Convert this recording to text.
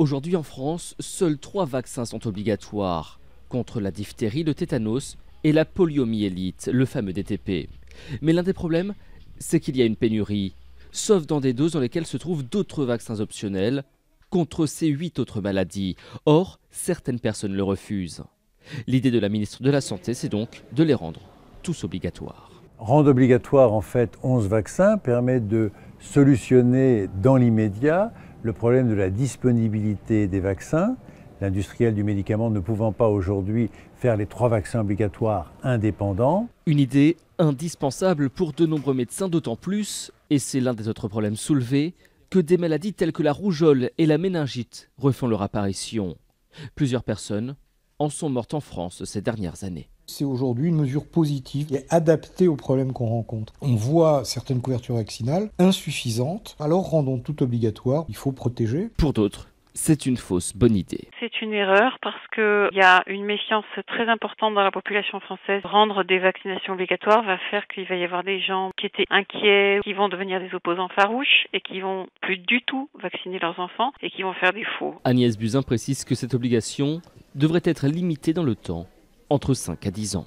Aujourd'hui en France, seuls 3 vaccins sont obligatoires contre la diphtérie, le tétanos et la poliomyélite, le fameux DTP. Mais l'un des problèmes, c'est qu'il y a une pénurie, sauf dans des doses dans lesquelles se trouvent d'autres vaccins optionnels contre ces 8 autres maladies. Or, certaines personnes le refusent. L'idée de la ministre de la Santé, c'est donc de les rendre tous obligatoires. Rendre obligatoire en fait 11 vaccins permet de solutionner dans l'immédiat le problème de la disponibilité des vaccins. L'industriel du médicament ne pouvant pas aujourd'hui faire les 3 vaccins obligatoires indépendants. Une idée indispensable pour de nombreux médecins, d'autant plus, et c'est l'un des autres problèmes soulevés, que des maladies telles que la rougeole et la méningite refont leur apparition. Plusieurs personnes en sont mortes en France ces dernières années. C'est aujourd'hui une mesure positive et adaptée aux problèmes qu'on rencontre. On voit certaines couvertures vaccinales insuffisantes, alors rendons tout obligatoire, il faut protéger. Pour d'autres, c'est une fausse bonne idée. C'est une erreur parce qu'il y a une méfiance très importante dans la population française. Rendre des vaccinations obligatoires va faire qu'il va y avoir des gens qui étaient inquiets, qui vont devenir des opposants farouches et qui vont plus du tout vacciner leurs enfants et qui vont faire des faux. Agnès Buzyn précise que cette obligation devrait être limitée dans le temps, entre 5 à 10 ans.